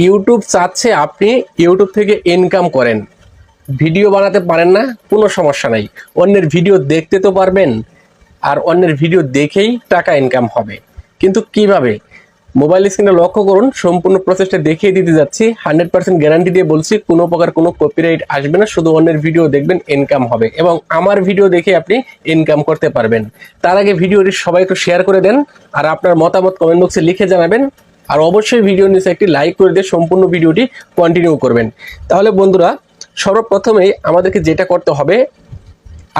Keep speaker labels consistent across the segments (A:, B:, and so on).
A: YouTube চাচ্ছে আপনি YouTube থেকে ইনকাম করেন, ভিডিও বানাতে পারেন না, কোনো সমস্যা নাই। অন্যের ভিডিও দেখতে তো পারবেন, আর অন্যের ভিডিও দেখেই টাকা ইনকাম হবে। কিন্তু কিভাবে? মোবাইল স্ক্রিনে লক্ষ্য করুন, সম্পূর্ণ প্রসেসটা দেখিয়ে দিতে যাচ্ছি। 100% গ্যারান্টি দিয়ে বলছি, কোনো প্রকার কোনো কপিরাইট আসবে না। শুধু অন্যের ভিডিও দেখবেন, ইনকাম হবে, এবং আমার ভিডিও দেখে আপনি ইনকাম করতে পারবেন। তার আগে ভিডিওটি সবাই একটু শেয়ার করে দেন, আর আপনার মতামত কমেন্ট বক্সে লিখে জানাবেন। আর অবশ্যই ভিডিওর নিচে একটি লাইক করে দিয়ে সম্পূর্ণ ভিডিওটি কন্টিনিউ করবেন। তাহলে বন্ধুরা, সর্বপ্রথমেই আমাদেরকে যেটা করতে হবে,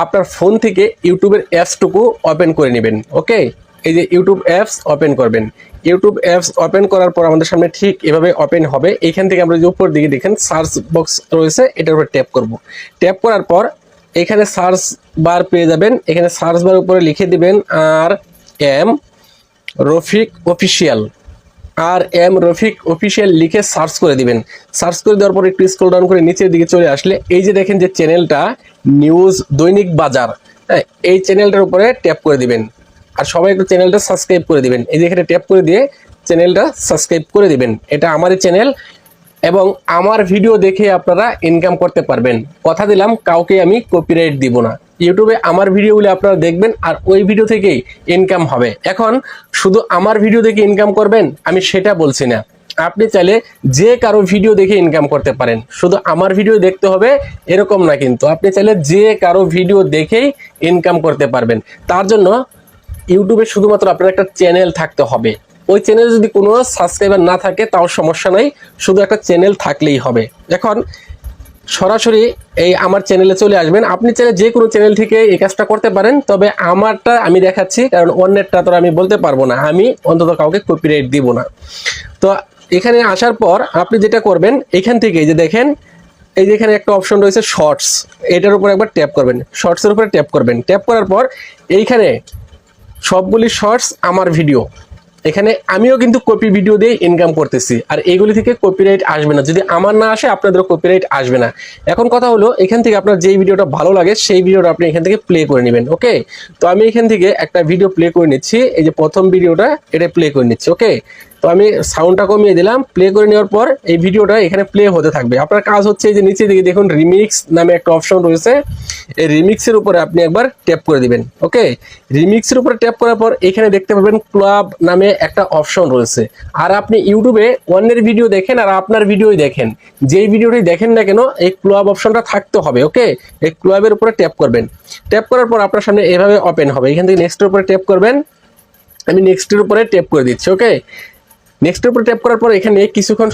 A: আপনার ফোন থেকে ইউটিউবের অ্যাপসটুকু ওপেন করে নেবেন। ওকে, এই যে ইউটিউব অ্যাপস ওপেন করবেন। ইউটিউব অ্যাপস ওপেন করার পর আমাদের সামনে ঠিক এভাবে ওপেন হবে। এইখান থেকে আমরা যে উপর দিকে দেখেন সার্চ বক্স রয়েছে, এটার উপর ট্যাপ করব। ট্যাপ করার পর এখানে সার্চ বার পেয়ে যাবেন। এখানে সার্চ বার উপরে লিখে দিবেন RM Rafiq official. RM Rafiq official লিখে সার্চ করে দিবেন। সার্চ করে দেওয়ার পর একটু স্ক্রল ডাউন করে নিচের দিকে চলে আসলে এই যে দেখেন যে চ্যানেলটা নিউজ দৈনিক বাজার, হ্যাঁ, এই চ্যানেলটার উপরে ট্যাপ করে দিবেন। আর সবাই একটু চ্যানেলটা সাবস্ক্রাইব করে দিবেন। এই যে এখানে ট্যাপ করে দিয়ে চ্যানেলটা সাবস্ক্রাইব করে দিবেন। এটা আমারই চ্যানেল, এবং আমার ভিডিও দেখে আপনারা ইনকাম করতে পারবেন। কথা দিলাম, কাউকে আমি কপিরাইট দিব না। ইউটিউবে আমার ভিডিওগুলো আপনারা দেখবেন, আর ওই ভিডিও থেকেই ইনকাম হবে। এখন শুধু আমার ভিডিও দেখে ইনকাম করবেন আমি সেটা বলছি না। আপনি চাইলে যে কারো ভিডিও দেখে ইনকাম করতে পারেন। শুধু আমার ভিডিও দেখতে হবে এরকম না, কিন্তু আপনি চাইলে যে কারো ভিডিও দেখেই ইনকাম করতে পারবেন। তার জন্য ইউটিউবে শুধুমাত্র আপনার একটা চ্যানেল থাকতে হবে। ওই চ্যানেলে যদি কোনো সাবস্ক্রাইবার না থাকে তাও সমস্যা নাই, শুধু একটা চ্যানেল থাকলেই হবে। এখন সরাসরি এই আমার চ্যানেলে চলে আসবেন। আপনি চাইলে যে কোনো চ্যানেল থেকে এই কাজটা করতে পারেন, তবে আমারটা আমি দেখাচ্ছি, কারণ অন্যেরটা তো আমি বলতে পারবো না, আমি অন্তত কাউকে কপিরাইট দিব না। তো এখানে আসার পর আপনি যেটা করবেন, এখান থেকে এই যে দেখেন, এই যে এখানে একটা অপশন রয়েছে শর্টস, এটার উপর একবার ট্যাপ করবেন। শর্টসের উপরে ট্যাপ করবেন। ট্যাপ করার পর এইখানে সবগুলি শর্টস আমার ভিডিও। এখানে আমিও কিন্তু কপি ভিডিও দিয়ে ইনকাম করতেছি, আর এইগুলি থেকে কপিরাইট আসবে না। যদি আমার না আসে আপনাদেরও কপিরাইট আসবে না। এখন কথা হলো, এখান থেকে আপনার যেই ভিডিওটা ভালো লাগে সেই ভিডিওটা আপনি এখান থেকে প্লে করে নেবেন। ওকে, তো আমি এখান থেকে একটা ভিডিও প্লে করে নিচ্ছি। এই যে প্রথম ভিডিওটা, এটা প্লে করে নিচ্ছি। ওকে, তো আমি সাউন্ডটা কমিয়ে দিলাম। প্লে করে নেওয়ার পর এই ভিডিওটা এখানে প্লে হতে থাকবে। আপনার কাজ হচ্ছে যে নিচে দিকে দেখুন রিমিক্স নামে একটা অপশন রয়েছে, এই রিমিক্সের উপরে আপনি একবার ট্যাপ করে দিবেন। ওকে, রিমিক্সের উপরে ট্যাপ করার পর এখানে দেখতে পাবেন ক্লাব নামে একটা অপশন রয়েছে। আর আপনি ইউটিউবে অন্যের ভিডিও দেখেন আর আপনার ভিডিওই দেখেন, যেই ভিডিওটি দেখেন না কেন এই ক্লাব অপশনটা থাকতে হবে। ওকে, এই ক্লাবের উপরে ট্যাপ করবেন। ট্যাপ করার পর আপনার সামনে এভাবে ওপেন হবে। এখান থেকে নেক্সটের উপরে ট্যাপ করবেন। আমি নেক্সটের উপরে ট্যাপ করে দিচ্ছি। ওকে, নেক্সটের উপরে ট্যাপ করার পর এখানে কিছুক্ষণ